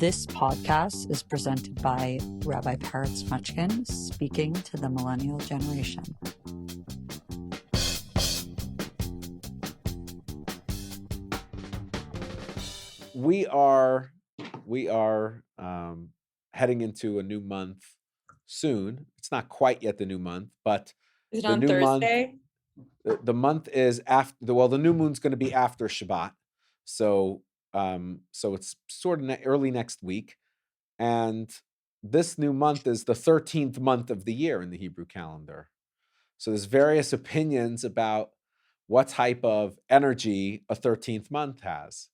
This podcast is presented by Rabbi Peretz Muchkin, speaking to the millennial generation. We are heading into a new month soon. It's not quite yet the new month, but Is it the on new month, Thursday? the month is after the new moon's going to be after Shabbat. So it's sort of early next week, and this new month is the 13th month of the year in the Hebrew calendar. So there's various opinions about what type of energy a 13th month has.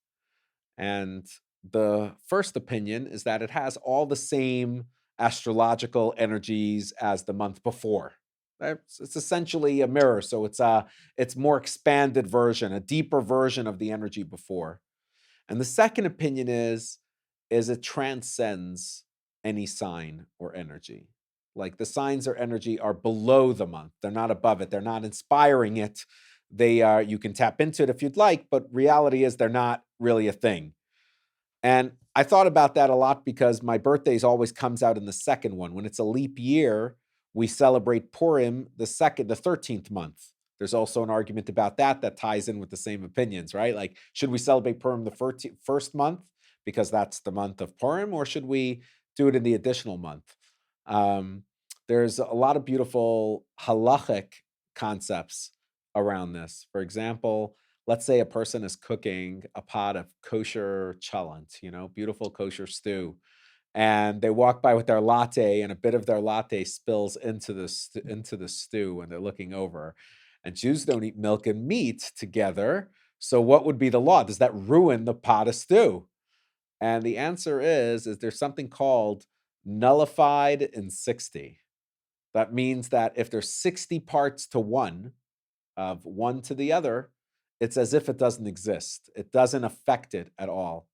And the first opinion is that it has all the same astrological energies as the month before. It's essentially a mirror, so it's more expanded version, a deeper version of the energy before. And the second opinion is it transcends any sign or energy. Like the signs or energy are below the month; they're not above it. They're not inspiring it. They are. You can tap into it if you'd like, but reality is they're not really a thing. And I thought about that a lot because my birthday always comes out in the second one. When it's a leap year, we celebrate Purim the 13th month. There's also an argument about that ties in with the same opinions, right? Like, should we celebrate Purim the first month because that's the month of Purim, or should we do it in the additional month? Um, there's a lot of beautiful halachic concepts around this. For example, let's say a person is cooking a pot of kosher cholent, beautiful kosher stew, and they walk by with their latte, and a bit of their latte spills into the stew, and they're looking over. And Jews don't eat milk and meat together, so what would be the law? Does that ruin the pot of stew? And the answer is there's something called nullified in 60. That means that if there's 60 parts to one, of one to the other, it's as if it doesn't exist. It doesn't affect it at all.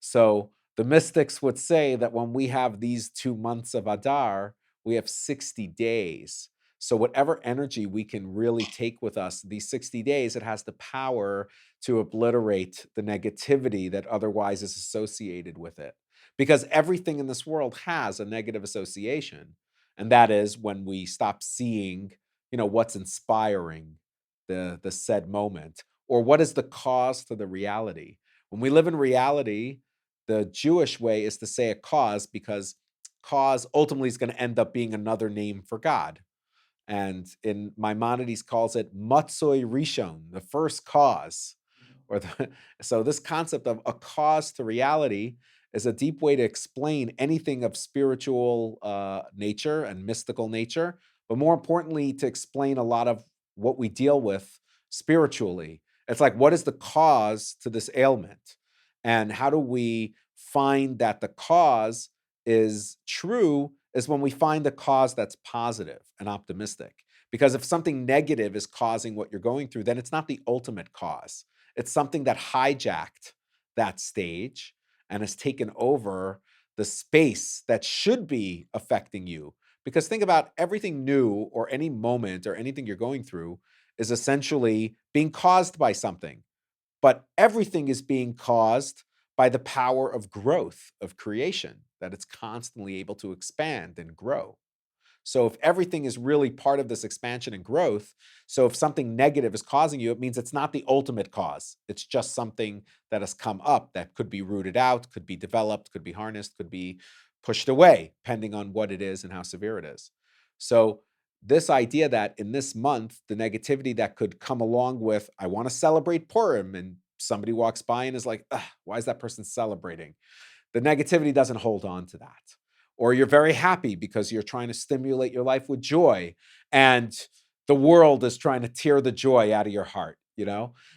So the mystics would say that when we have these 2 months of Adar, we have 60 days. So whatever energy we can really take with us these 60 days, it has the power to obliterate the negativity that otherwise is associated with it. Because everything in this world has a negative association. And that is when we stop seeing, what's inspiring the said moment, or what is the cause to the reality. When we live in reality, the Jewish way is to say a cause, because cause ultimately is going to end up being another name for God. And in Maimonides calls it Matsoi Rishon, the first cause. So this concept of a cause to reality is a deep way to explain anything of spiritual nature and mystical nature, but more importantly, to explain a lot of what we deal with spiritually. It's like, what is the cause to this ailment? And how do we find that the cause is true is when we find the cause that's positive and optimistic. Because if something negative is causing what you're going through, then it's not the ultimate cause. It's something that hijacked that stage and has taken over the space that should be affecting you. Because think about everything new or any moment or anything you're going through is essentially being caused by something. But everything is being caused by the power of growth, of creation, that it's constantly able to expand and grow. So if everything is really part of this expansion and growth, so if something negative is causing you, it means it's not the ultimate cause. It's just something that has come up that could be rooted out, could be developed, could be harnessed, could be pushed away, depending on what it is and how severe it is. So this idea that in this month, the negativity that could come along with, I want to celebrate Purim, and somebody walks by and is like, why is that person celebrating? The negativity doesn't hold on to that. Or you're very happy because you're trying to stimulate your life with joy, and the world is trying to tear the joy out of your heart,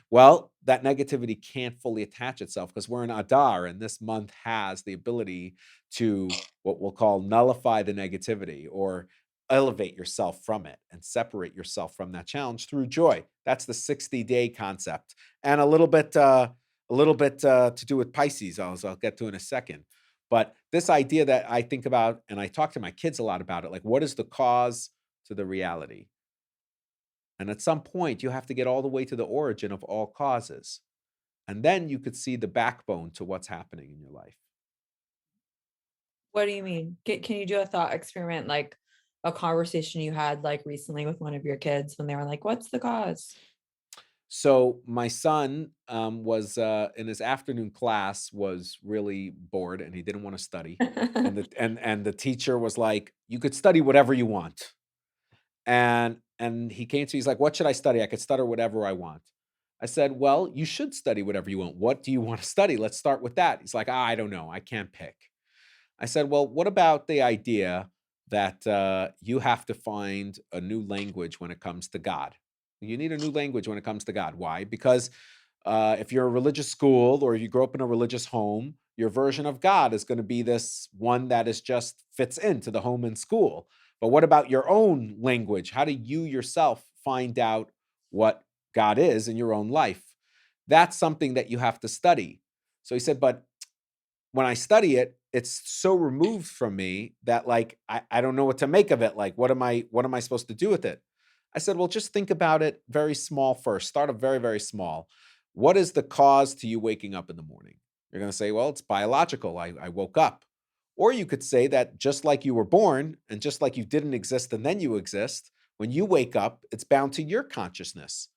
Well, that negativity can't fully attach itself because we're in Adar, and this month has the ability to what we'll call nullify the negativity or elevate yourself from it and separate yourself from that challenge through joy. That's the 60-day concept. And a little bit to do with Pisces, I'll get to in a second. But this idea that I think about, and I talk to my kids a lot about it, like, what is the cause to the reality? And at some point, you have to get all the way to the origin of all causes. And then you could see the backbone to what's happening in your life. What do you mean? Can you do a thought experiment, like a conversation you had like recently with one of your kids when they were like, "What's the cause?" So my son was in his afternoon class was really bored and he didn't want to study, and the teacher was like, "You could study whatever you want." And he came to me, he's like, "What should I study? I could study whatever I want." I said, "Well, you should study whatever you want. What do you want to study? Let's start with that." He's like, I don't know. I can't pick." I said, "Well, what about the idea that you have to find a new language when it comes to God? You need a new language when it comes to God. Why? Because if you're a religious school or you grow up in a religious home, your version of God is going to be this one that is just fits into the home and school. But what about your own language? How do you yourself find out what God is in your own life? That's something that you have to study." So he said, "But when I study it, it's so removed from me that like I don't know what to make of it. Like, what am I supposed to do with it?" I said, "Well, just think about it very small first. Start a very, very small. What is the cause to you waking up in the morning?" You're going to say, "Well, it's biological. I woke up." Or you could say that just like you were born and just like you didn't exist and then you exist, when you wake up, it's bound to your consciousness.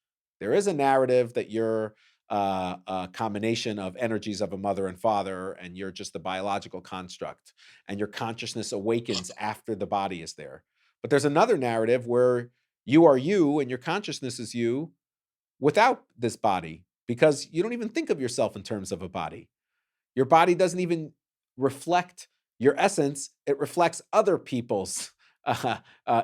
There is a narrative that you're a combination of energies of a mother and father, and you're just a biological construct, and your consciousness awakens after the body is there. But there's another narrative where you are you and your consciousness is you without this body, because you don't even think of yourself in terms of a body. Your body doesn't even reflect your essence, it reflects other people's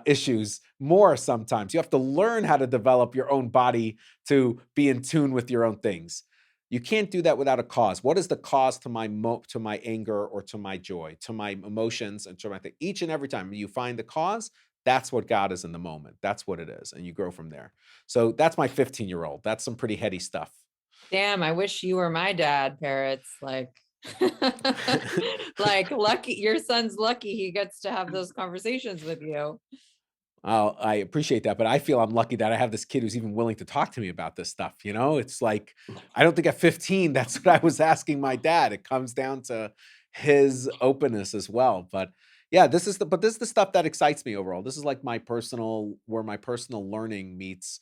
issues more sometimes. You have to learn how to develop your own body to be in tune with your own things. You can't do that without a cause. What is the cause to to my anger or to my joy, to my emotions and to my thing? Each and every time you find the cause, that's what God is in the moment. That's what it is, and you grow from there. So that's my 15-year-old. That's some pretty heady stuff. Damn, I wish you were my dad, parrots. Like, like lucky your son's lucky he gets to have those conversations with you. I appreciate that, but I feel I'm lucky that I have this kid who's even willing to talk to me about this stuff, you know? It's like, I don't think at 15 that's what I was asking my dad. It comes down to his openness as well. But yeah, this is the stuff that excites me overall. This is like my personal where my personal learning meets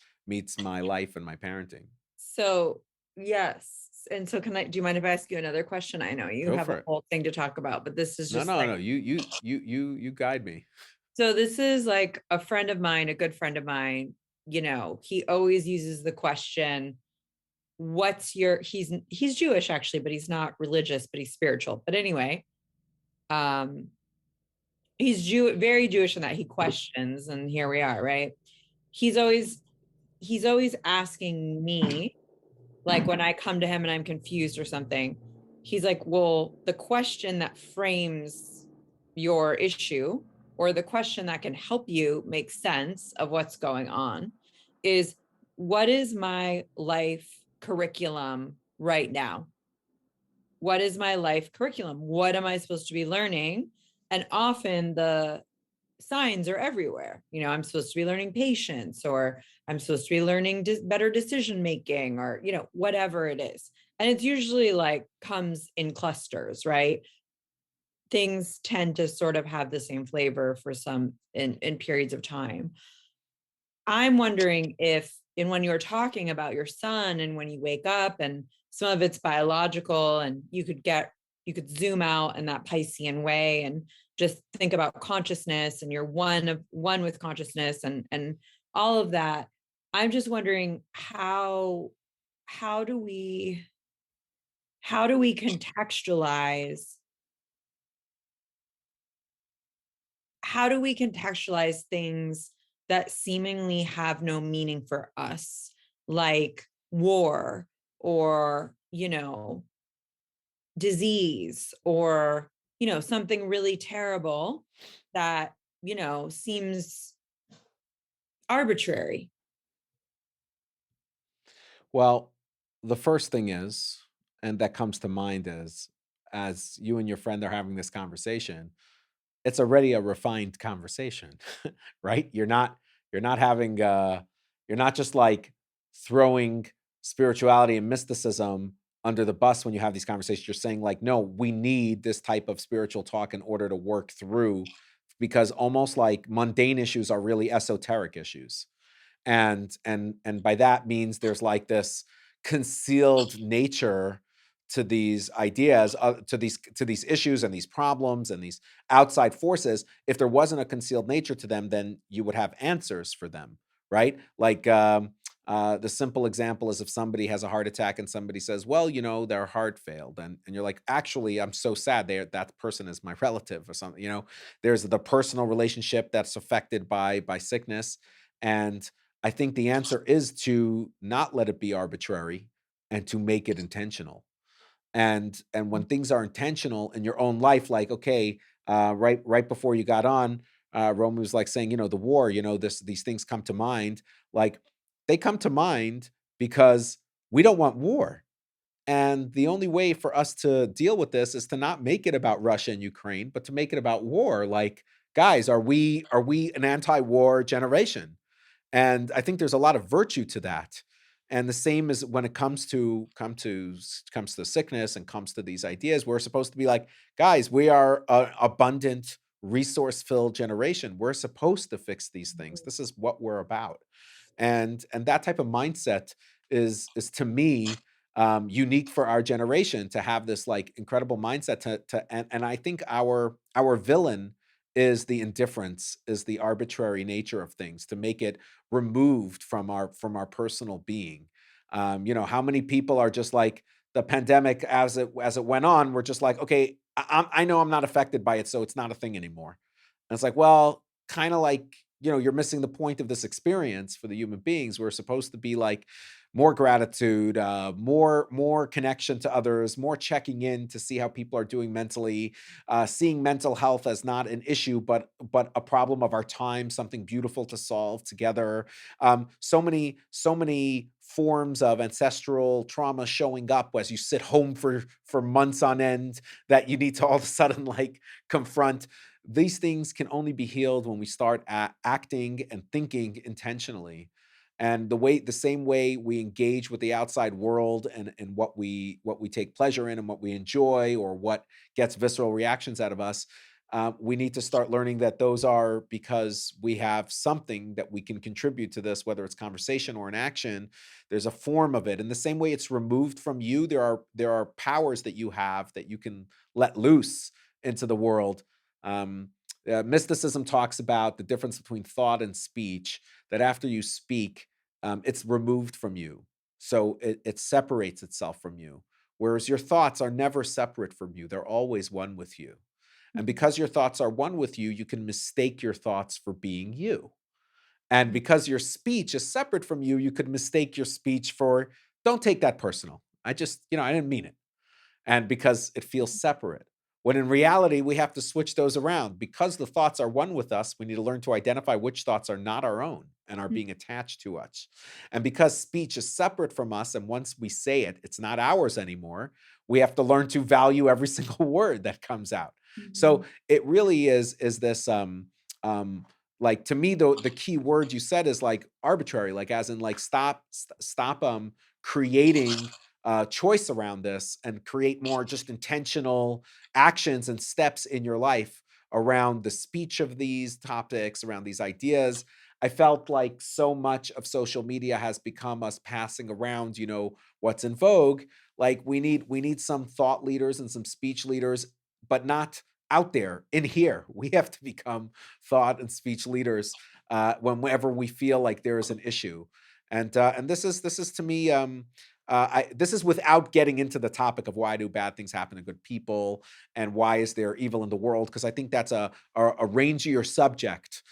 my life and my parenting. So, yes. And so do you mind if I ask you another question? I know you Go have for a it. whole thing to talk about, but this is No, just no, like, no. You guide me. so this is like a friend of mine, a good friend of mine, he always uses the question, what's your he's Jewish actually, but he's not religious, but he's spiritual. But anyway, um he's very Jewish in that he questions, and here we are, right? He's always he's always asking me, like when I come to him and I'm confused or something, he's like, well, the question that frames your issue or the question that can help you make sense of what's going on is, what is my life curriculum right now? What is my life curriculum? What am I supposed to be learning? And often the signs are everywhere. I'm supposed to be learning patience, or I'm supposed to be learning better decision making, or, whatever it is. And it's usually like comes in clusters, right? Things tend to sort of have the same flavor for some in periods of time. I'm wondering if, and when you're talking about your son and when you wake up and some of it's biological, and you could zoom out in that Piscean way and just think about consciousness, and you're one with consciousness and all of that. I'm just wondering how do we how do we contextualize how do we contextualize things that seemingly have no meaning for us, like war, or disease, or something really terrible that seems arbitrary. Well, the first thing is, and that comes to mind is, as you and your friend are having this conversation, it's already a refined conversation, right? You're not having you're not just like throwing spirituality and mysticism under the bus when you have these conversations. You're saying like, no, we need this type of spiritual talk in order to work through, because almost like mundane issues are really esoteric issues. And by that means there's like this concealed nature to these ideas, to these issues and these problems and these outside forces. If there wasn't a concealed nature to them, then you would have answers for them, right? Like the simple example is if somebody has a heart attack and somebody says, well, their heart failed, and you're like, actually, I'm so sad, that person is my relative or something. There's the personal relationship that's affected by sickness. And I think the answer is to not let it be arbitrary and to make it intentional. And when things are intentional in your own life, like, okay, right before you got on, Rome was like saying, the war, these things come to mind. Like, they come to mind because we don't want war. And the only way for us to deal with this is to not make it about Russia and Ukraine, but to make it about war. Like, guys, are we an anti-war generation? And I think there's a lot of virtue to that. And the same as when it comes to sickness and comes to these ideas, we're supposed to be like, guys, we are an abundant, resource-filled generation. We're supposed to fix these things. This is what we're about. And that type of mindset is to me unique for our generation, to have this like incredible mindset and I think our villain is the indifference, is the arbitrary nature of things, to make it removed from our personal being. How many people are just like, the pandemic as it went on, we're just like, okay, I know I'm not affected by it, so it's not a thing anymore. And it's like, well, kind of like, you're missing the point of this experience for the human beings. We're supposed to be like more gratitude, more connection to others, more checking in to see how people are doing mentally, seeing mental health as not an issue, but a problem of our time, something beautiful to solve together. So many forms of ancestral trauma showing up as you sit home for months on end, that you need to all of a sudden like confront. These things can only be healed when we start acting and thinking intentionally. And the same way we engage with the outside world, and what we take pleasure in and what we enjoy, or what gets visceral reactions out of us, we need to start learning that those are because we have something that we can contribute to this, whether it's conversation or an action. There's a form of it. In the same way it's removed from you, there are powers that you have that you can let loose into the world. Um, Mysticism talks about the difference between thought and speech, that after you speak, it's removed from you. So it separates itself from you. Whereas your thoughts are never separate from you, they're always one with you. And because your thoughts are one with you, you can mistake your thoughts for being you. And because your speech is separate from you, you could mistake your speech for, don't take that personal. I didn't mean it. And because it feels separate. When in reality, we have to switch those around. Because the thoughts are one with us, we need to learn to identify which thoughts are not our own and are being attached to us. And because speech is separate from us, and once we say it, it's not ours anymore, we have to learn to value every single word that comes out. So it really is this um like, to me, the key word you said is like arbitrary, like as in like stop creating choice around this, and create more just intentional actions and steps in your life around the speech of these topics, around these ideas. I felt like so much of social media has become us passing around, what's in vogue. Like, we need some thought leaders and some speech leaders, but not out there in here. We have to become thought and speech leaders whenever we feel like there is an issue. And this is to me, this is without getting into the topic of why do bad things happen to good people, and why is there evil in the world, because I think that's a rangier subject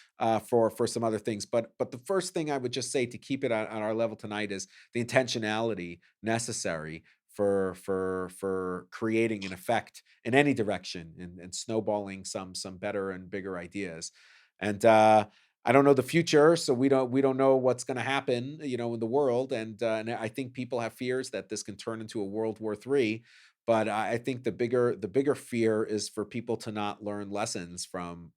for some other things. But the first thing I would just say to keep it on our level tonight is the intentionality necessary for creating an effect in any direction, and snowballing some better and bigger ideas. And I don't know the future, so we don't know what's going to happen, in the world. And I think people have fears that this can turn into a World War III. But I think the bigger fear is for people to not learn lessons from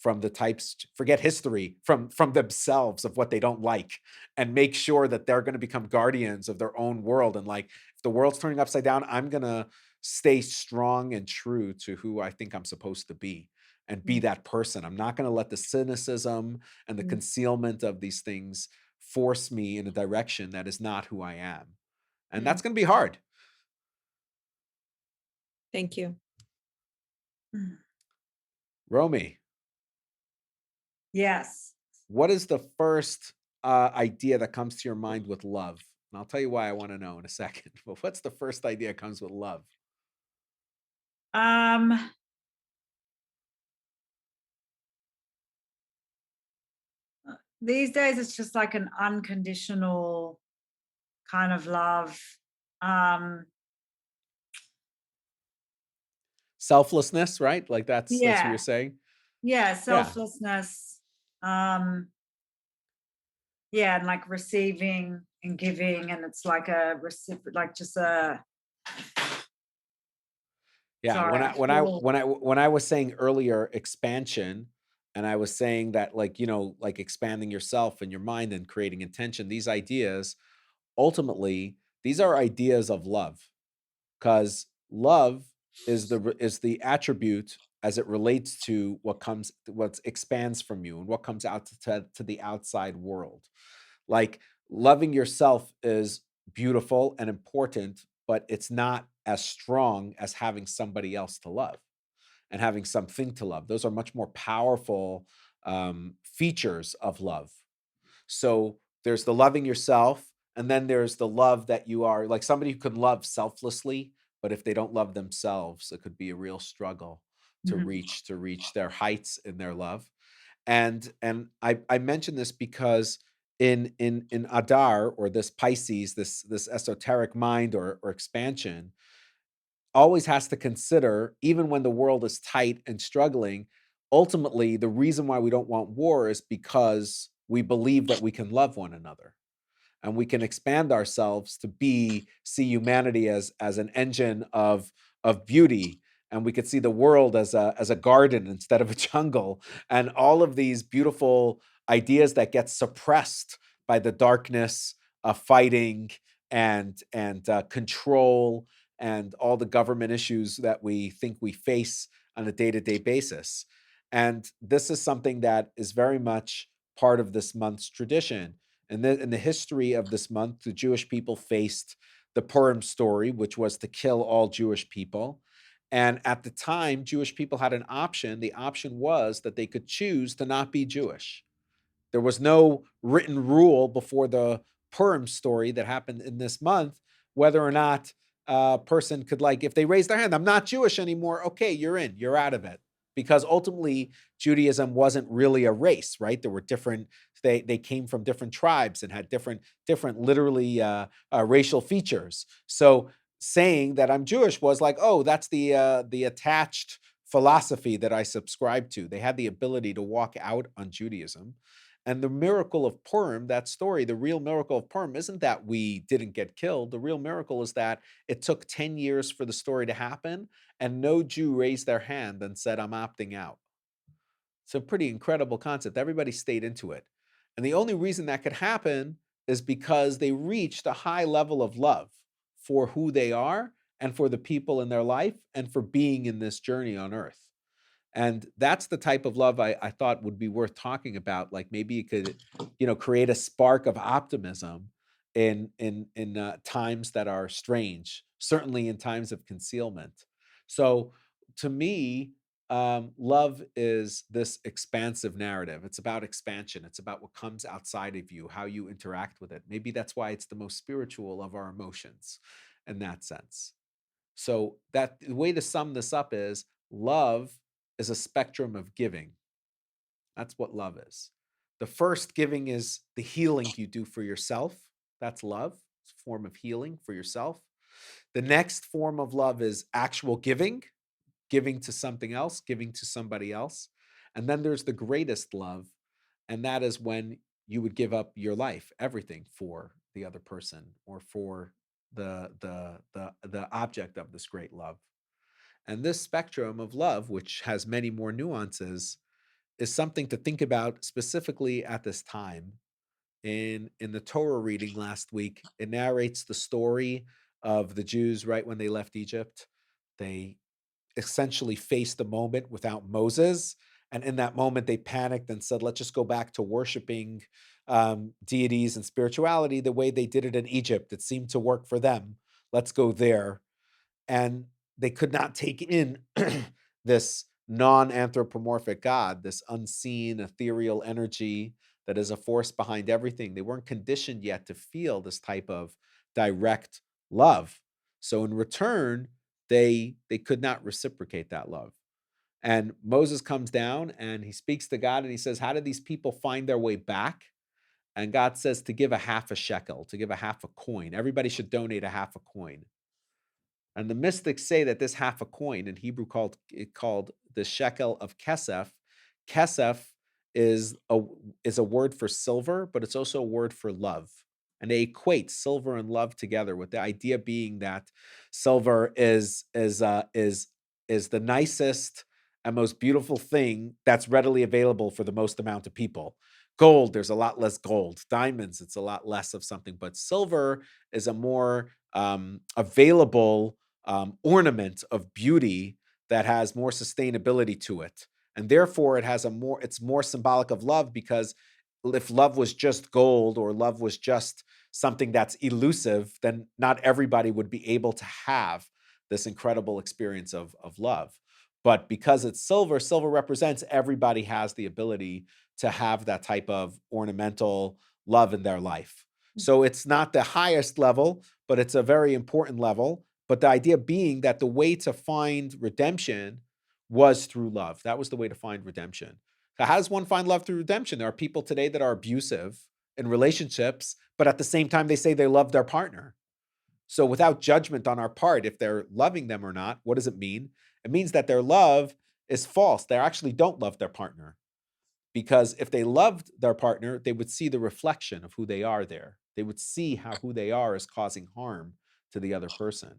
the types, forget history, from themselves, of what they don't like, and make sure that they're going to become guardians of their own world. And like, If the world's turning upside down, I'm going to stay strong and true to who I think I'm supposed to be and be Mm, that person. I'm not going to let the cynicism and the mm, concealment of these things force me in a direction that is not who I am. And mm, that's going to be hard. Thank you. mm. Romy, Yes. what is the first idea that comes to your mind with love? And I'll tell you why I want to know in a second. But what's the first idea that comes with love? Um, these days it's just like an unconditional kind of love. Um, Selflessness, right? Like that's what you're yeah, saying. yeah, Yeah. selflessness. Um, yeah, and like receiving and giving, and it's like a like just a Yeah, sorry, when I I when I feel when I when I was saying earlier expansion, and I was saying that like, like expanding yourself and your mind and creating intention, these ideas, ultimately, these are ideas of love. Because love is the attribute as it relates to what expands from you and what comes out to the outside world. Like loving yourself is beautiful and important, but it's not as strong as having somebody else to love and having something to love. Those are much more powerful features of love. So there's the loving yourself, and then there's the love that you are like somebody who can love selflessly, but if they don't love themselves, it could be a real struggle to mhm, reach their heights in their love. And I mention this because in Adar, or this Pisces, this esoteric mind or expansion, always has to consider, even when the world is tight and struggling, ultimately the reason why we don't want war is because we believe that we can love one another and we can expand ourselves to see humanity as an engine of beauty, and we could see the world as a garden instead of a jungle, and all of these beautiful ideas that get suppressed by the darkness of fighting and control and all the government issues that we think we face on a day-to-day basis. And this is something that is very much part of this month's tradition. In the history of this month, the Jewish people faced the Purim story, which was to kill all Jewish people. And at the time, Jewish people had an option. The option was that they could choose to not be Jewish. There was no written rule before the Purim story that happened in this month, whether or not a person could, like, if they raised their hand, I'm not Jewish anymore. Okay, you're in, you're out of it. Because ultimately, Judaism wasn't really a race, right? There were different, they came from different tribes and had different literally racial features. So saying that I'm Jewish was like, oh, that's the attached philosophy that I subscribe to. They had the ability to walk out on Judaism. And the miracle of Purim, that story, the real miracle of Purim isn't that we didn't get killed. The real miracle is that it took 10 years for the story to happen, and no Jew raised their hand and said, I'm opting out. It's a pretty incredible concept. Everybody stayed into it. And the only reason that could happen is because they reached a high level of love for who they are and for the people in their life and for being in this journey on earth. And that's the type of love I thought would be worth talking about. Like maybe it could, create a spark of optimism in times that are strange, certainly in times of concealment. So to me, love is this expansive narrative. It's about expansion. It's about what comes outside of you, how you interact with it. Maybe that's why it's the most spiritual of our emotions in that sense. So that the way to sum this up is love is a spectrum of giving. That's what love is. The first giving is the healing you do for yourself. That's love. It's a form of healing for yourself. The next form of love is actual giving, giving to something else, giving to somebody else. And then there's the greatest love, and that is when you would give up your life, everything for the other person or for the object of this great love. And this spectrum of love, which has many more nuances, is something to think about specifically at this time. In the Torah reading last week, it narrates the story of the Jews right when they left Egypt. They essentially faced the moment without Moses. And in that moment, they panicked and said, let's just go back to worshiping deities and spirituality the way they did it in Egypt. It seemed to work for them. Let's go there. And they could not take in this non-anthropomorphic God, this unseen, ethereal energy that is a force behind everything. They weren't conditioned yet to feel this type of direct love. So in return, they could not reciprocate that love. And Moses comes down and he speaks to God and he says, how did these people find their way back? And God says to give a half a shekel, to give a half a coin. Everybody should donate a half a coin. And the mystics say that this half a coin, in Hebrew called the shekel of kesef. Kesef is a word for silver, but it's also a word for love. And they equate silver and love together, with the idea being that silver is the nicest and most beautiful thing that's readily available for the most amount of people. Gold, there's a lot less gold. Diamonds, it's a lot less of something. But silver is a more available ornament of beauty that has more sustainability to it. And therefore, it's more symbolic of love, because if love was just gold, or love was just something that's elusive, then not everybody would be able to have this incredible experience of love. But because it's silver, silver represents everybody has the ability to have that type of ornamental love in their life. So it's not the highest level, but it's a very important level. But the idea being that the way to find redemption was through love. That was the way to find redemption. So how does one find love through redemption? There are people today that are abusive in relationships, but at the same time, they say they love their partner. So without judgment on our part, if they're loving them or not, what does it mean? It means that their love is false. They actually don't love their partner. Because if they loved their partner, they would see the reflection of who they are there. They would see how who they are is causing harm to the other person.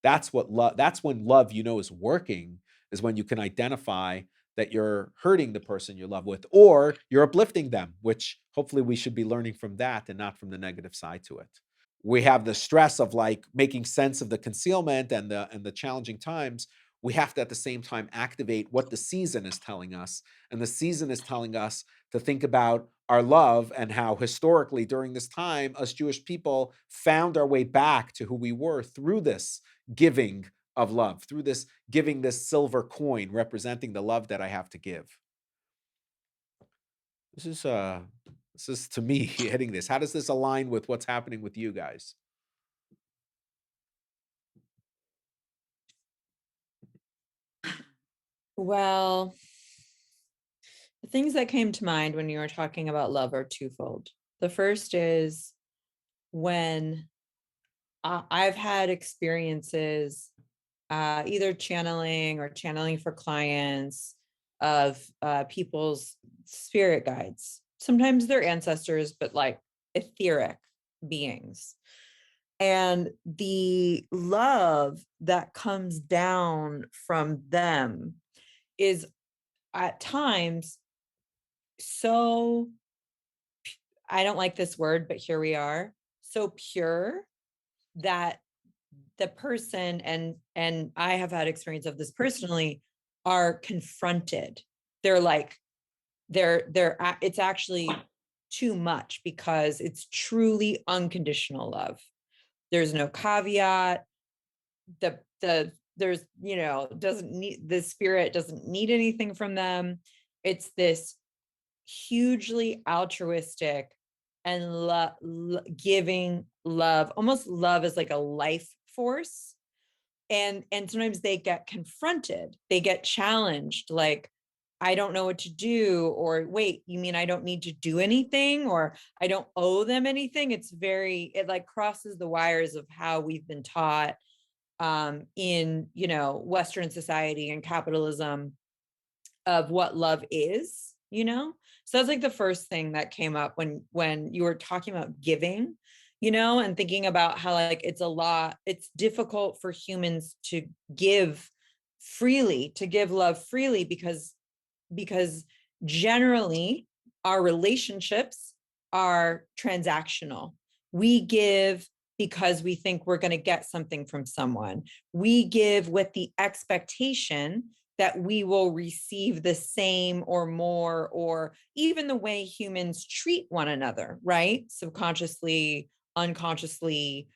That's when love, is working, is when you can identify that you're hurting the person you love with, or you're uplifting them, which hopefully we should be learning from that and not from the negative side to it. We have the stress of like making sense of the concealment and the challenging times. We have to at the same time activate what the season is telling us. And the season is telling us to think about our love, and how historically during this time, us Jewish people found our way back to who we were through this giving of love, through this giving this silver coin representing the love that I have to give. This is to me hitting this. How does this align with what's happening with you guys? Well, the things that came to mind when you were talking about love are twofold. The first is when I've had experiences, either channeling or channeling for clients, of people's spirit guides. Sometimes they're ancestors, but like etheric beings. And the love that comes down from them is at times so, I don't like this word, but here we are, so pure that the person, and I have had experience of this personally, are confronted. They're like, it's actually too much, because it's truly unconditional love. There's no caveat. There's, doesn't need, the spirit doesn't need anything from them. It's this hugely altruistic and giving love. Almost love is like a life force. And sometimes they get confronted, they get challenged, like, I don't know what to do, or wait, you mean I don't need to do anything, or I don't owe them anything. It like crosses the wires of how we've been taught in Western society and capitalism, of what love is. So that's like the first thing that came up when you were talking about giving, and thinking about how like it's difficult for humans to give freely, to give love freely, because generally our relationships are transactional. We give because we think we're going to get something from someone. We give with the expectation that we will receive the same or more, or even the way humans treat one another, right? Subconsciously, unconsciously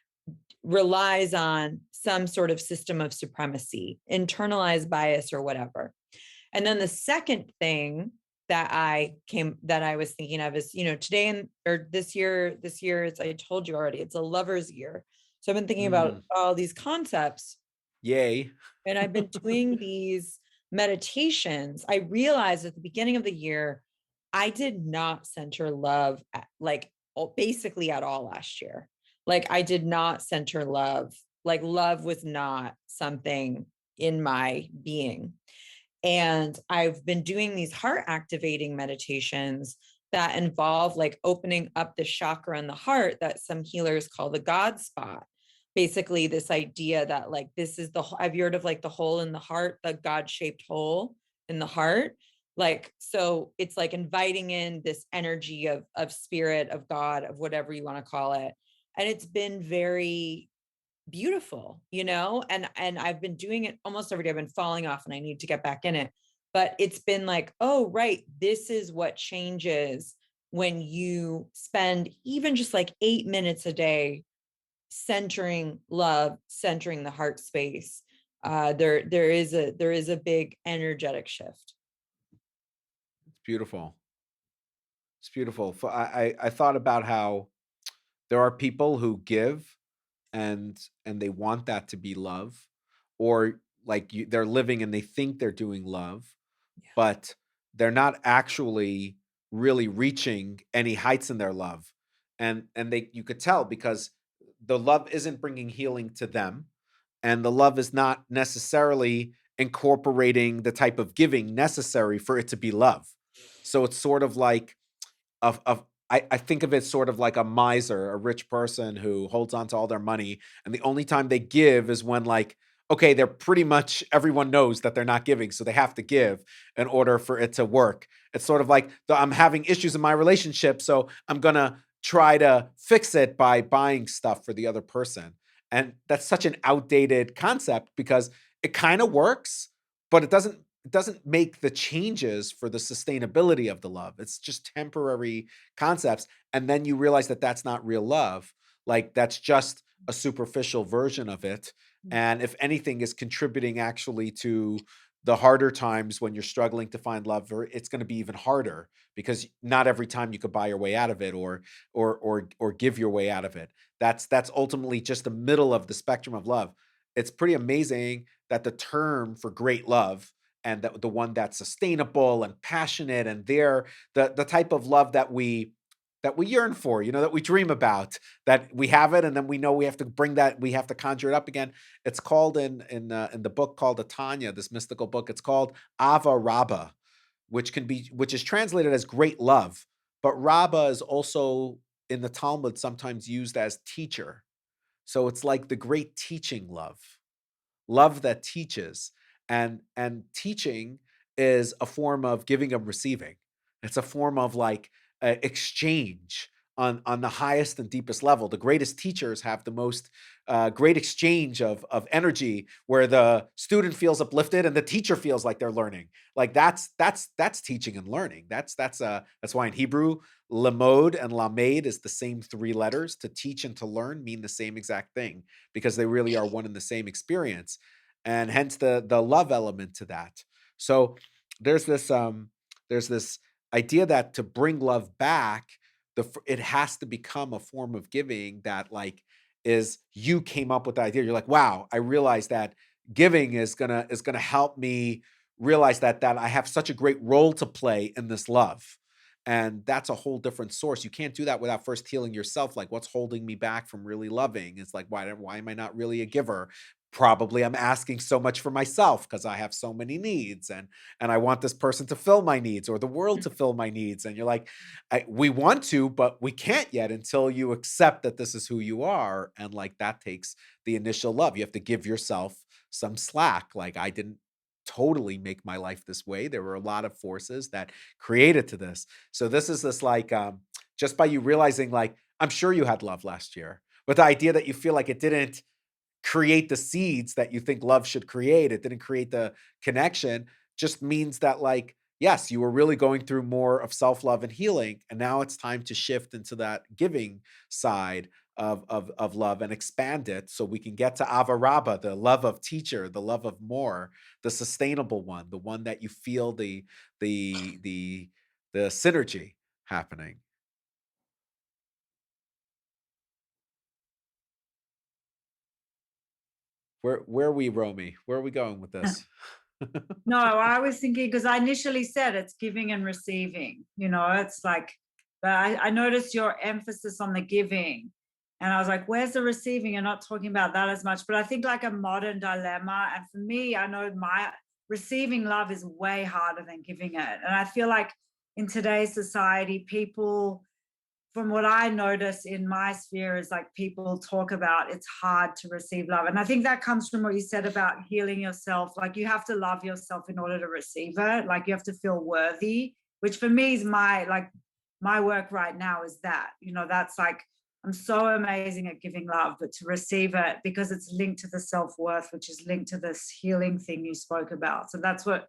relies on some sort of system of supremacy, internalized bias or whatever. And then the second thing that I was thinking of is, today or this year, it's, I told you already, it's a lover's year. So I've been thinking about all these concepts. Yay. And I've been doing these meditations. I realized at the beginning of the year, I did not center love basically at all last year. Like I did not center love. Like love was not something in my being. And I've been doing these heart activating meditations that involve like opening up the chakra in the heart that some healers call the God spot. Basically, this idea that like this is I've heard of like the hole in the heart, the God shaped hole in the heart. Like, so it's like inviting in this energy of spirit, of God, of whatever you want to call it. And it's been very beautiful, and I've been doing it almost every day. I've been falling off and I need to get back in it. But it's been like, oh, right, this is what changes when you spend even just like 8 minutes a day centering love, centering the heart space. There is a big energetic shift. It's beautiful. It's beautiful. I thought about how there are people who give and they want that to be love, or like they're living and they think they're doing love, Yeah. but they're not actually really reaching any heights in their love. And you could tell because the love isn't bringing healing to them, and the love is not necessarily incorporating the type of giving necessary for it to be love. So it's sort of like of I think of it sort of like a miser, a rich person who holds on to all their money, and the only time they give is when, like, okay, they're pretty much everyone knows that they're not giving, so they have to give in order for it to work. It's sort of like I'm having issues in my relationship, so I'm gonna try to fix it by buying stuff for the other person. And that's such an outdated concept because it kind of works, but it doesn't make the changes for the sustainability of the love. It's just temporary concepts. And then you realize that that's not real love. Like that's just a superficial version of it. And if anything is contributing actually to the harder times when you're struggling to find love, or it's going to be even harder because not every time you could buy your way out of it or give your way out of it. That's ultimately just the middle of the spectrum of love. It's pretty amazing that the term for great love, and the one that's sustainable and passionate, and the type of love that we yearn for, that we dream about, that we have it, and then we know we have to we have to conjure it up again. It's called in the book called Atanya, this mystical book. It's called Ava Rabba, which is translated as great love, but Rabba is also in the Talmud sometimes used as teacher. So it's like the great teaching love that teaches. And teaching is a form of giving and receiving. It's a form of like exchange on the highest and deepest level. The greatest teachers have the most great exchange of energy, where the student feels uplifted and the teacher feels like they're learning. Like that's teaching and learning. That's why in Hebrew, lamod and lamed is the same three letters. To teach and to learn mean the same exact thing, because they really are one and the same experience, and hence the love element to that. So there's this idea that to bring love back, it has to become a form of giving that, like, is, you came up with the idea. You're like, wow, I realize that giving is gonna help me realize that I have such a great role to play in this love. And that's a whole different source. You can't do that without first healing yourself. Like, what's holding me back from really loving? It's like, why am I not really a giver? Probably I'm asking so much for myself because I have so many needs, and I want this person to fill my needs, or the world to fill my needs. And you're like, we want to, but we can't yet until you accept that this is who you are. And like that takes the initial love. You have to give yourself some slack. Like, I didn't totally make my life this way. There were a lot of forces that created to this. So this is this like just by you realizing, like, I'm sure you had love last year, But the idea that you feel like it didn't create the seeds that you think love should create, it didn't create the connection, just means that, like, yes, you were really going through more of self-love and healing, and now it's time to shift into that giving side of love and expand it so we can get to Avaraba, the love of teacher, the love of more, the sustainable one, the one that you feel the the the synergy happening. Where are we, Romy? Where are we going with this? No, I was thinking because I initially said it's giving and receiving, it's like, but I noticed your emphasis on the giving. And I was like, where's the receiving? You're not talking about that as much. But I think like a modern dilemma. And for me, I know my receiving love is way harder than giving it. And I feel like in today's society, people, from what I notice in my sphere, is like people talk about it's hard to receive love. And I think that comes from what you said about healing yourself. Like you have to love yourself in order to receive it. Like you have to feel worthy, which for me is my work right now is that, that's like, I'm so amazing at giving love, but to receive it, because it's linked to the self-worth, which is linked to this healing thing you spoke about. So that's what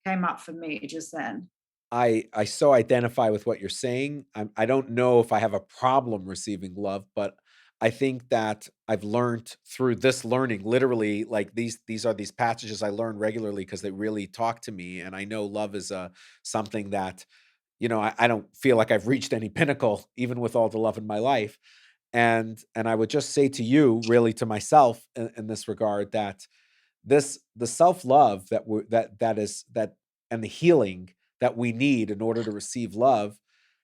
came up for me just then. I so identify with what you're saying. I don't know if I have a problem receiving love, but I think that I've learned through this learning, literally, like these are these passages I learn regularly because they really talk to me, and I know love is something that, I don't feel like I've reached any pinnacle, even with all the love in my life. And I would just say to you, really to myself in this regard, that the self-love that and the healing that we need in order to receive love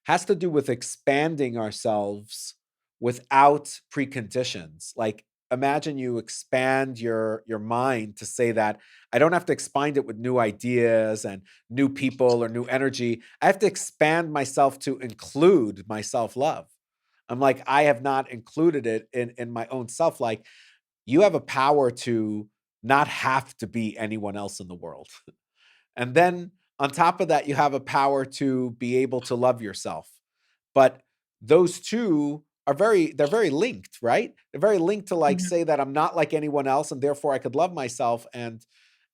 has to do with expanding ourselves without preconditions. Like, imagine you expand your mind to say that I don't have to expand it with new ideas and new people or new energy. I have to expand myself to include my self-love. I'm like, I have not included it in my own self. Like, you have a power to not have to be anyone else in the world. And then on top of that, you have a power to be able to love yourself. But those two they're very linked, right? They're very linked to, like, Mhm. say that I'm not like anyone else and therefore I could love myself. And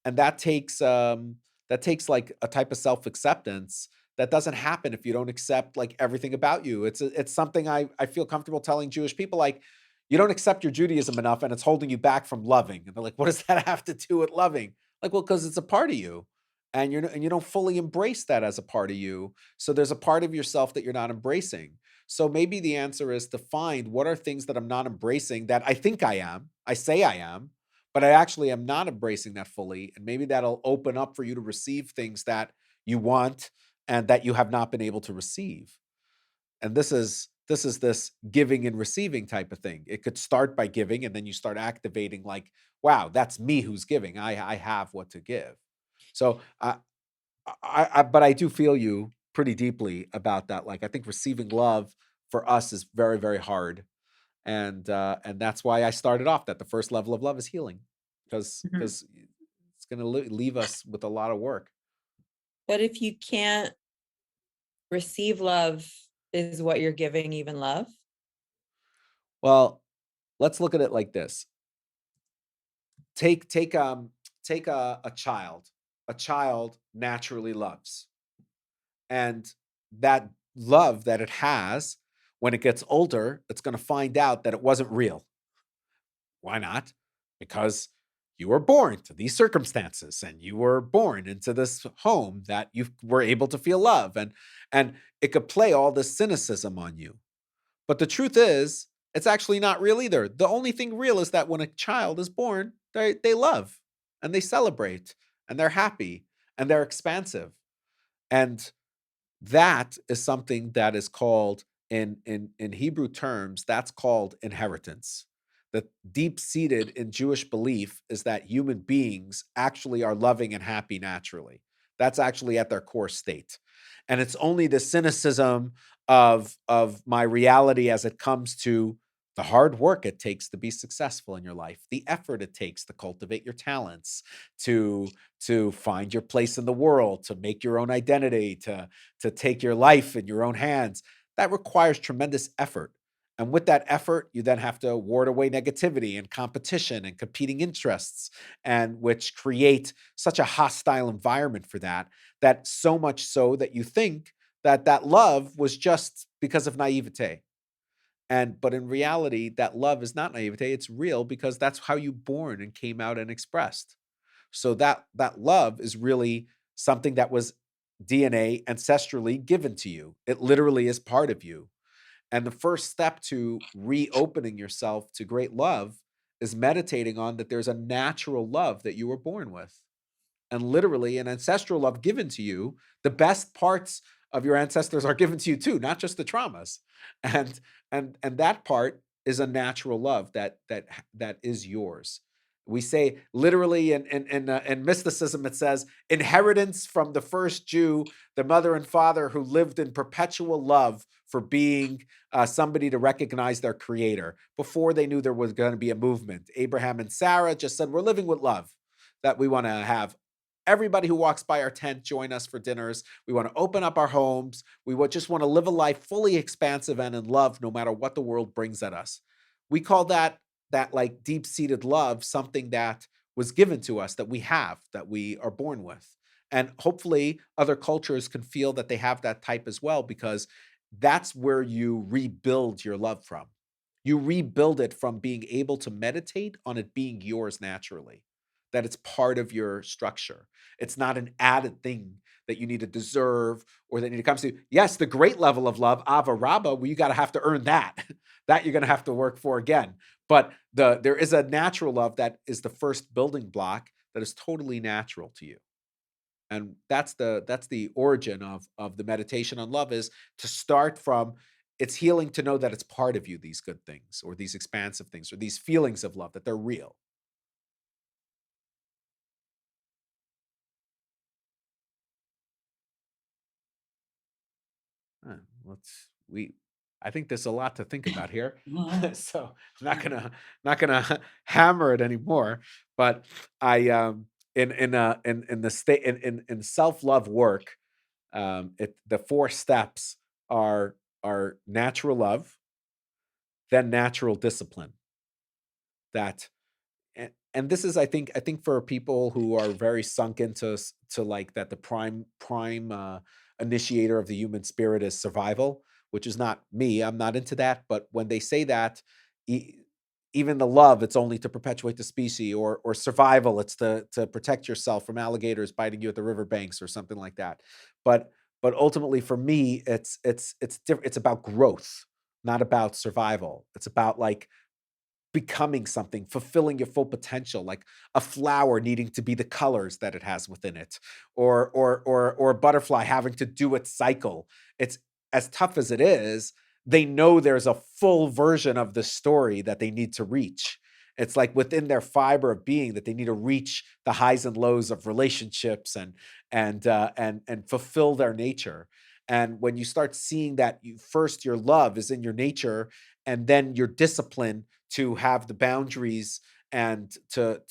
that takes like a type of self-acceptance that doesn't happen if you don't accept like everything about you. It's something I feel comfortable telling Jewish people, like, you don't accept your Judaism enough and it's holding you back from loving. And they're like, what does that have to do with loving? Like, well, because it's a part of you. And you don't fully embrace that as a part of you. So there's a part of yourself that you're not embracing. So maybe the answer is to find what are things that I'm not embracing that I think I am. I say I am, but I actually am not embracing that fully. And maybe that'll open up for you to receive things that you want and that you have not been able to receive. And this giving and receiving type of thing. It could start by giving, and then you start activating, like, wow, that's me who's giving. I have what to give. So but I do feel you pretty deeply about that. Like, I think receiving love for us is very, very hard. And that's why I started off that the first level of love is healing, Mhm. because it's going to leave us with a lot of work. But if you can't receive love, is what you're giving even love? Well, let's look at it like this. Take a child. A child naturally loves. And that love that it has, when it gets older, it's going to find out that it wasn't real. Why not? Because you were born to these circumstances and you were born into this home that you were able to feel love, and it could play all this cynicism on you. But the truth is, it's actually not real either. The only thing real is that when a child is born, they love and they celebrate and they're happy and they're expansive. And that is something that is called, in Hebrew terms, that's called inheritance. The deep seated in Jewish belief is that human beings actually are loving and happy naturally. That's actually at their core state. And it's only the cynicism of my reality as it comes to the hard work it takes to be successful in your life, the effort it takes to cultivate your talents, to find your place in the world, to make your own identity, to take your life in your own hands. That requires tremendous effort. And with that effort, you then have to ward away negativity and competition and competing interests, and which create such a hostile environment for that, that so much so that you think that that love was just because of naivete. But in reality, that love is not naivete, it's real because that's how you born and came out and expressed. So that love is really something that was DNA ancestrally given to you. It literally is part of you. And the first step to reopening yourself to great love is meditating on that there's a natural love that you were born with, and literally an ancestral love given to you. The best parts of your ancestors are given to you too, not just the traumas. And and that part is a natural love that is yours. We say literally in mysticism, it says inheritance from the first Jew, the mother and father who lived in perpetual love for being somebody to recognize their creator before they knew there was going to be a movement. Abraham and Sarah just said, we're living with love, that we want to have everybody who walks by our tent join us for dinners. We want to open up our homes. We just want to live a life fully expansive and in love, no matter what the world brings at us. We call that like deep-seated love something that was given to us, that we have, that we are born with. And hopefully other cultures can feel that they have that type as well, because that's where you rebuild your love from. You rebuild it from being able to meditate on it being yours naturally, that it's part of your structure. It's not an added thing that you need to deserve or that you need to come to. Yes, the great level of love, Ava Rabba, well, you got to have to earn that. That you're going to have to work for again. But there is a natural love that is the first building block that is totally natural to you. And that's the origin of the meditation on love, is to start from, it's healing to know that it's part of you, these good things or these expansive things or these feelings of love, that they're real. Let's we I think there's a lot to think about here. So I'm not gonna hammer it anymore. But I in the state in self-love work, the four steps are natural love, then natural discipline. That and this is, I think for people who are very sunk into to like that, the prime initiator of the human spirit is survival, which is not me. I'm not into that. But when they say that, e- even the love, it's only to perpetuate the species, or survival, it's to protect yourself from alligators biting you at the riverbanks or something like that. But but ultimately, for me, it's about growth, not about survival. It's about like becoming something, fulfilling your full potential, like a flower needing to be the colors that it has within it, or a butterfly having to do its cycle. It's as tough as it is, they know there's a full version of the story that they need to reach. It's like within their fiber of being that they need to reach the highs and lows of relationships and fulfill their nature. And when you start seeing that, your love is in your nature, and then your discipline to have the boundaries and to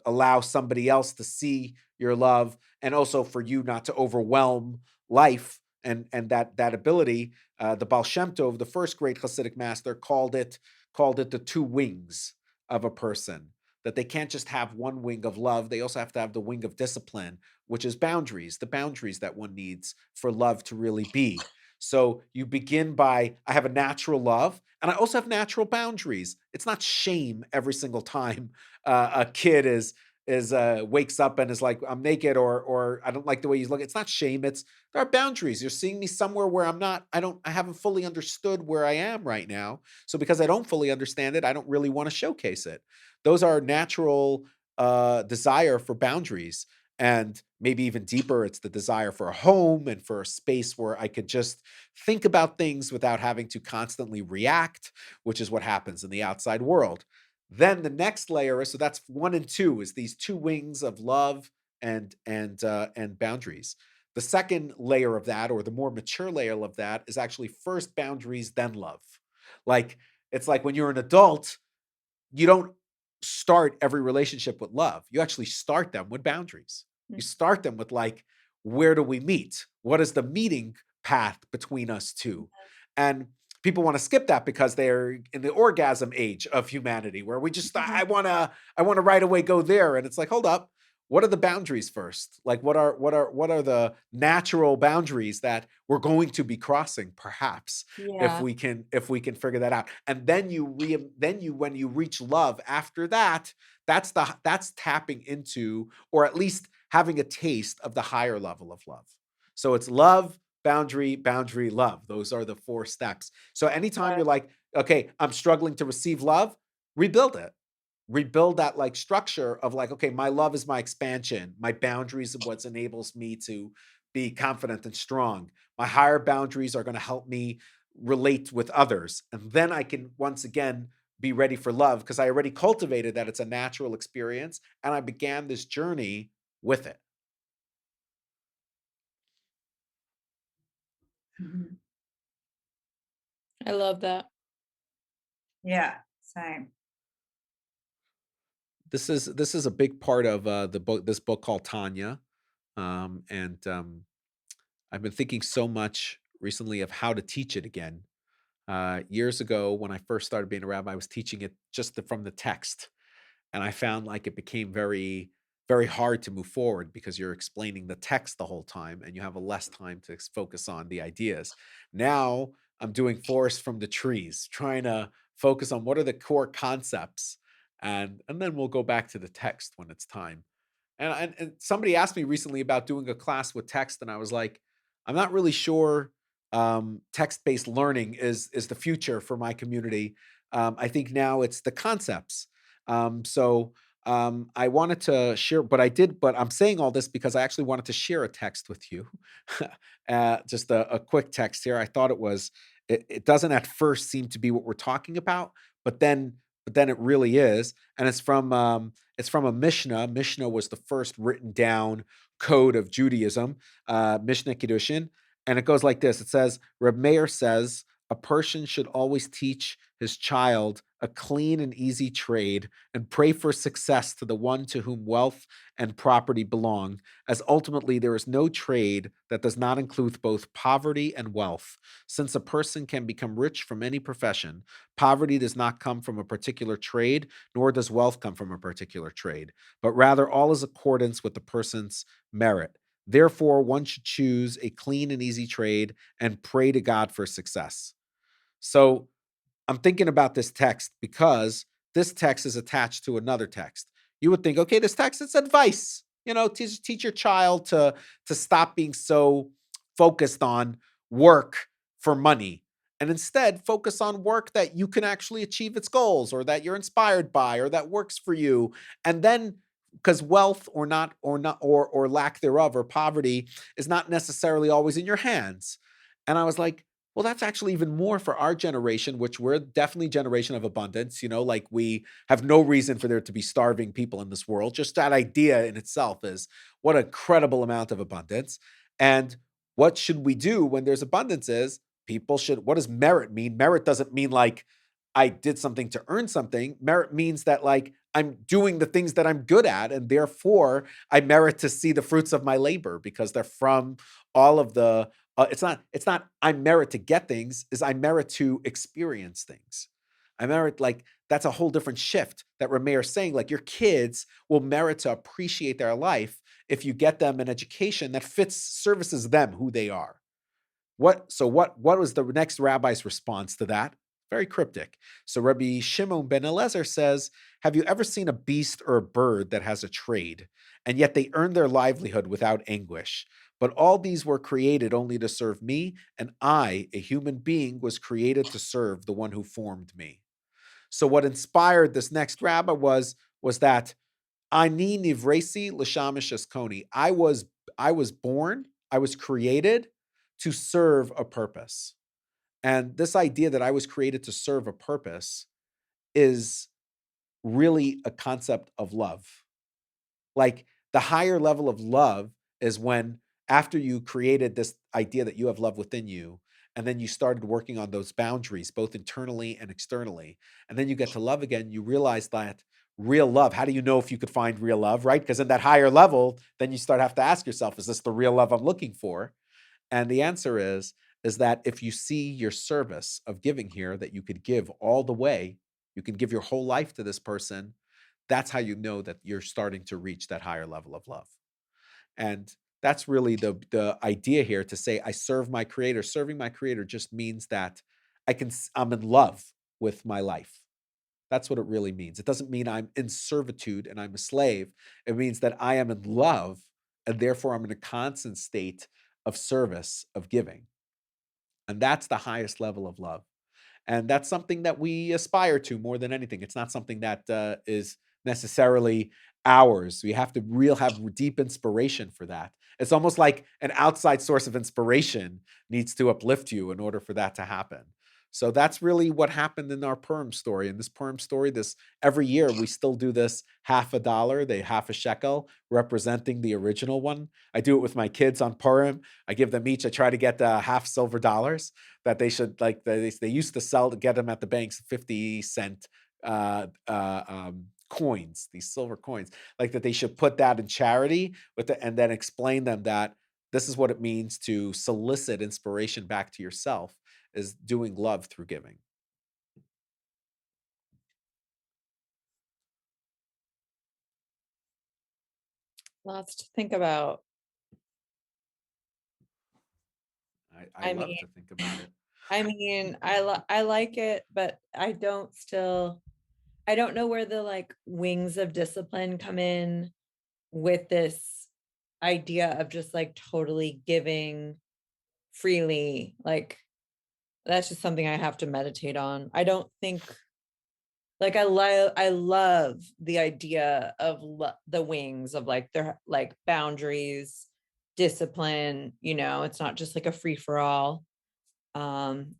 allow somebody else to see your love, and also for you not to overwhelm life, and that ability. The Baal Shem Tov, the first great Hasidic master, called it the two wings of a person. That they can't just have one wing of love; they also have to have the wing of discipline, which is boundaries, the boundaries that one needs for love to really be. So you begin by, I have a natural love, and I also have natural boundaries. It's not shame every single time a kid is wakes up and is like, I'm naked, or I don't like the way you look. It's not shame. It's, there are boundaries. You're seeing me somewhere where I'm not. I haven't fully understood where I am right now. So because I don't fully understand it, I don't really want to showcase it. Those are natural desire for boundaries. And maybe even deeper, it's the desire for a home and for a space where I could just think about things without having to constantly react, which is what happens in the outside world. Then the next layer is, so that's one and two, is these two wings of love and boundaries. The second layer of that, or the more mature layer of that, is actually first boundaries, then love. Like, it's like when you're an adult, you don't start every relationship with love. You actually start them with boundaries. You start them with like, where do we meet? What is the meeting path between us two? And people want to skip that because they're in the orgasm age of humanity, where we just, I want to right away go there. And it's like, hold up. What are the boundaries first? Like, what are the natural boundaries that we're going to be crossing, perhaps, if Yeah. we can figure that out? And then when you reach love after that, that's tapping into, or at least having a taste of the higher level of love. So it's love, boundary, love. Those are the 4 steps. So anytime Right. you're like, okay, I'm struggling to receive love, rebuild it. Rebuild that like structure of like, okay, my love is my expansion. My boundaries are what enables me to be confident and strong. My higher boundaries are going to help me relate with others. And then I can once again be ready for love, because I already cultivated that it's a natural experience and I began this journey with it. Mhm. I love that. Yeah, same. This is a big part of this book called Tanya. And I've been thinking so much recently of how to teach it again. Years ago, when I first started being a rabbi, I was teaching it just from the text. And I found like it became very, very hard to move forward because you're explaining the text the whole time and you have a less time to focus on the ideas. Now I'm doing forest from the trees, trying to focus on what are the core concepts. And then we'll go back to the text when it's time. And somebody asked me recently about doing a class with text, and I was like, I'm not really sure. Text-based learning is the future for my community. I think now it's the concepts. So I wanted to share, but I'm saying all this because I actually wanted to share a text with you. Just a quick text here. I thought it doesn't at first seem to be what we're talking about, but then it really is. And it's from a Mishnah. Mishnah was the first written down code of Judaism, Mishnah Kiddushin. And it goes like this. It says, Reb Meir says, a person should always teach his child a clean and easy trade and pray for success to the one to whom wealth and property belong, as ultimately there is no trade that does not include both poverty and wealth. Since a person can become rich from any profession, poverty does not come from a particular trade, nor does wealth come from a particular trade, but rather all is accordance with the person's merit. Therefore, one should choose a clean and easy trade and pray to God for success. So I'm thinking about this text because this text is attached to another text. You would think, okay, this text, it's advice. Teach your child to stop being so focused on work for money and instead focus on work that you can actually achieve its goals, or that you're inspired by, or that works for you. And then, because wealth or lack thereof, or poverty, is not necessarily always in your hands. And I was like, well, that's actually even more for our generation, which we're definitely generation of abundance. Like, we have no reason for there to be starving people in this world. Just that idea in itself is what an incredible amount of abundance. And what should we do when there's abundance is what does merit mean? Merit doesn't mean like I did something to earn something. Merit means that like I'm doing the things that I'm good at, and therefore I merit to see the fruits of my labor because they're from all of the it's not I merit to get things, is I merit to experience things. I merit, like, that's a whole different shift that Ramey is saying. Like, your kids will merit to appreciate their life if you get them an education that services them, who they are. What was the next rabbi's response to that? Very cryptic. So Rabbi Shimon ben Eliezer says, have you ever seen a beast or a bird that has a trade, and yet they earn their livelihood without anguish? But all these were created only to serve me, and I, a human being, was created to serve the one who formed me. So what inspired this next rabbi was that Ani nivresi l'shamish eskoni. I was born, I was created to serve a purpose. And this idea that I was created to serve a purpose is really a concept of love. Like, the higher level of love is when, after you created this idea that you have love within you, and then you started working on those boundaries, both internally and externally, and then you get to love again, you realize that real love, how do you know if you could find real love, right? Because in that higher level, then you have to ask yourself, is this the real love I'm looking for? And the answer is is that if you see your service of giving here, that you could give all the way, you can give your whole life to this person, that's how you know that you're starting to reach that higher level of love. And that's really the idea here, to say I serve my creator. Serving my creator just means that I'm in love with my life. That's what it really means. It doesn't mean I'm in servitude and I'm a slave. It means that I am in love, and therefore I'm in a constant state of service, of giving. And that's the highest level of love. And that's something that we aspire to more than anything. It's not something that is necessarily ours. We have to have deep inspiration for that. It's almost like an outside source of inspiration needs to uplift you in order for that to happen. So that's really what happened in our Purim story. In this Purim story, this every year we still do this half a dollar, half a shekel, representing the original one. I do it with my kids on Purim. I give them each. I try to get half silver dollars that they should, like, they used to sell, to get them at the banks, 50-cent coins, these silver coins, like that they should put that in charity and then explain them that this is what it means to solicit inspiration back to yourself, is doing love through giving. Lots to think about. I love to think about it. I like it, but I don't know where the like wings of discipline come in with this idea of just like totally giving freely. Like that's just something I have to meditate on. I don't think like I love the idea of the wings of like their like boundaries, discipline, it's not just like a free for all.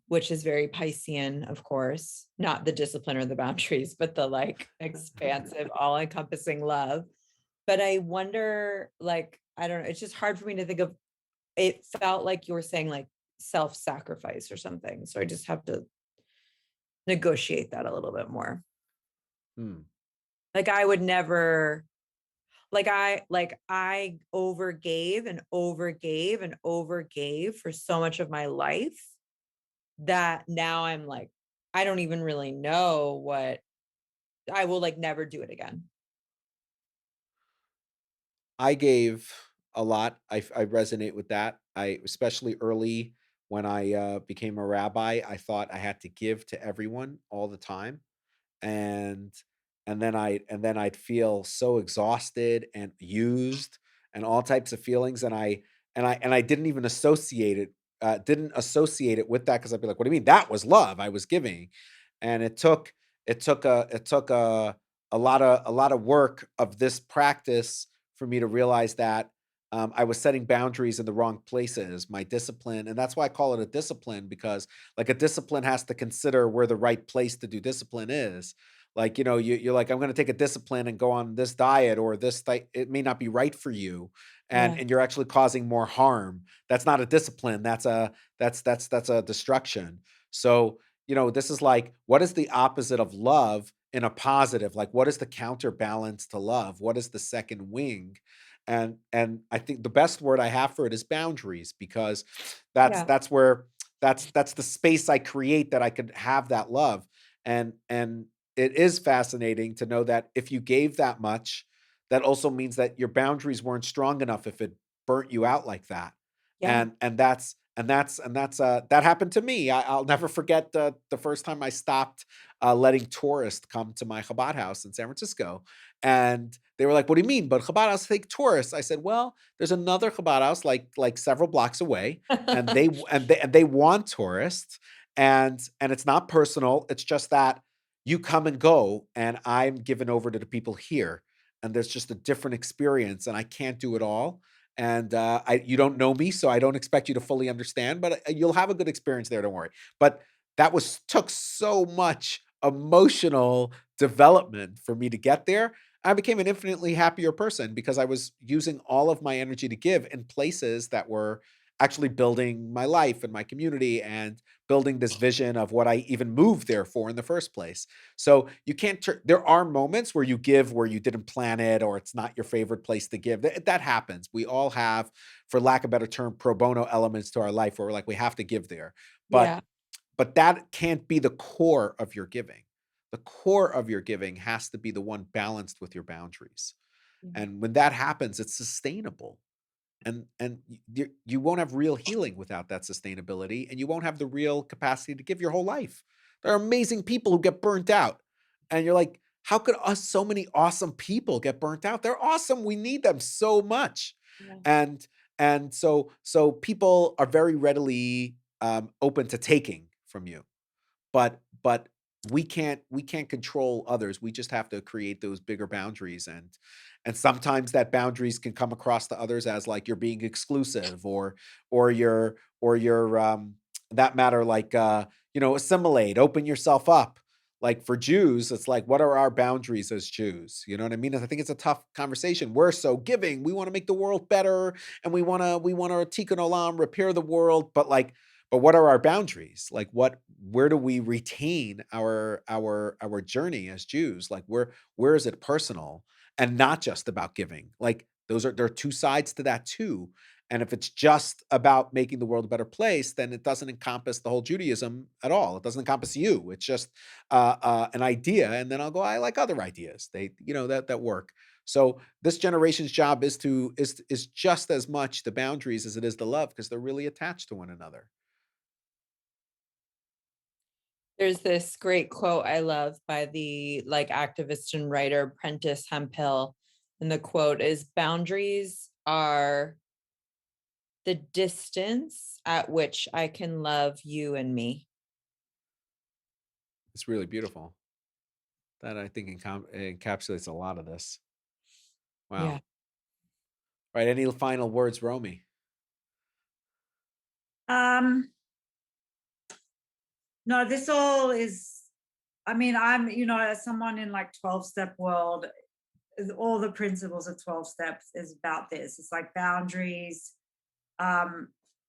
Which is very Piscean, of course, not the discipline or the boundaries, but the like expansive, all-encompassing love. But I wonder, like, I don't know, it's just hard for me to think of. It felt like you were saying like self-sacrifice or something. So I just have to negotiate that a little bit more. Like I would never, I overgave and overgave and overgave for so much of my life that now I'm like, I don't even really know what I will like never do it again. I gave a lot. I resonate with that. I, especially early when I became a rabbi, I thought I had to give to everyone all the time, and and then I'd feel so exhausted and used and all types of feelings, and I didn't even associate it with that, because I'd be like, what do you mean? That was love. I was giving. And it took a lot of work of this practice for me to realize that I was setting boundaries in the wrong places. My discipline, and that's why I call it a discipline, because like a discipline has to consider where the right place to do discipline is. Like, you're like, I'm going to take a discipline and go on this diet or it may not be right for you, and Yeah. and you're actually causing more harm. That's not a discipline. That's a destruction. So, this is like, what is the opposite of love in a positive? Like, what is the counterbalance to love? What is the second wing? And I think the best word I have for it is boundaries, because that's Yeah. that's where that's the space I create, that I could have that love. And it is fascinating to know that if you gave that much, that also means that your boundaries weren't strong enough if it burnt you out like that. Yeah. And that happened to me. I'll never forget the first time I stopped letting tourists come to my Chabad house in San Francisco, and they were like, "What do you mean? But Chabad house take tourists?" I said, "Well, there's another Chabad house like several blocks away, and they want tourists, and it's not personal. It's just that you come and go, and I'm given over to the people here, and there's just a different experience, and I can't do it all." And you don't know me, so I don't expect you to fully understand, but you'll have a good experience there. Don't worry. But that took so much emotional development for me to get there. I became an infinitely happier person because I was using all of my energy to give in places that were actually building my life and my community and building this vision of what I even moved there for in the first place. So you can't, there are moments where you give where you didn't plan it, or it's not your favorite place to give. That happens. We all have, for lack of a better term, pro bono elements to our life where we're like, we have to give there. Yeah. But that can't be the core of your giving. The core of your giving has to be the one balanced with your boundaries. And when that happens, it's sustainable. And you won't have real healing without that sustainability, and you won't have the real capacity to give your whole life. There are amazing people who get burnt out, and you're like, how could so many awesome people get burnt out? They're awesome. We need them so much. Yeah. And so people are very readily open to taking from you, but we can't control others. We just have to create those bigger boundaries, and sometimes that boundaries can come across to others as like you're being exclusive, or you're that matter, like assimilate, open yourself up. Like for Jews, it's like, what are our boundaries as Jews? You know what I mean? I think it's a tough conversation. We're so giving. We want to make the world better, and we want to tikkun olam, repair the world, but what are our boundaries? Like where do we retain our journey as Jews? Like where is it personal and not just about giving? Like there are two sides to that too. And if it's just about making the world a better place, then it doesn't encompass the whole Judaism at all. It doesn't encompass you. It's just an idea. And then I'll go, I like other ideas. They, that work. So this generation's job is just as much the boundaries as it is the love, because they're really attached to one another. There's this great quote I love by the activist and writer Prentice Hemphill. And the quote is, boundaries are the distance at which I can love you and me. It's really beautiful. That, I think, encapsulates a lot of this. Wow. Yeah. All right. Any final words, Romy? No, this all is, I'm, as someone in 12-step world, all the principles of 12 steps is about this. It's like boundaries,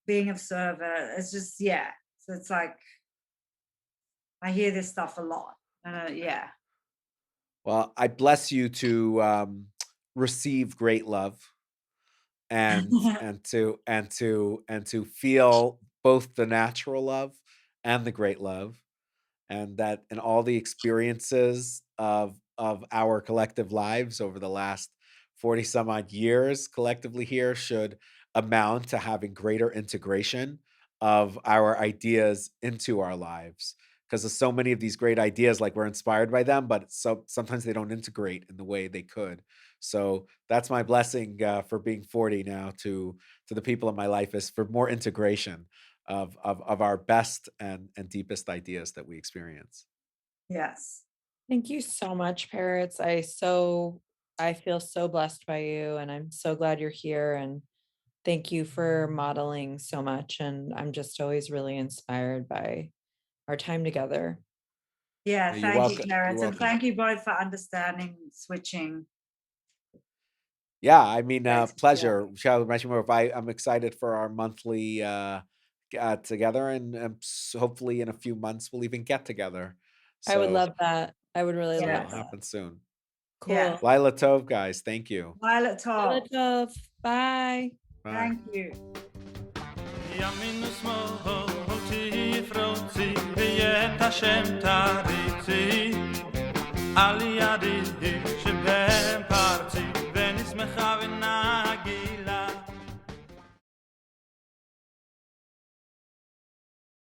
being of service. It's just, So it's like, I hear this stuff a lot. Well, I bless you to receive great love and to feel both the natural love and the great love, and that in all the experiences of our collective lives over the last 40 some odd years collectively here should amount to having greater integration of our ideas into our lives, because there's so many of these great ideas, like we're inspired by them, but sometimes they don't integrate in the way they could. So that's my blessing for being 40 now to the people in my life, is for more integration of our best and deepest ideas that we experience. Yes. Thank you so much, Parrots. I feel so blessed by you, and I'm so glad you're here, and thank you for modeling so much. And I'm just always really inspired by our time together. Yeah, You're thank welcome. you, Clarence. You're And welcome. thank you both for understanding switching. Yeah, I mean, Thanks, pleasure. Shall I mention more? I'm excited for our monthly together, and hopefully in a few months we'll even get together. I would So love that. I would really it'll love that. happen soon. Cool. Yeah. Lila Tov, guys. Thank you. Lila Tov. Love. Bye. Bye. Thank you. ימין ושמאל תפרוצי ויית השם תריצי על ידי שבהם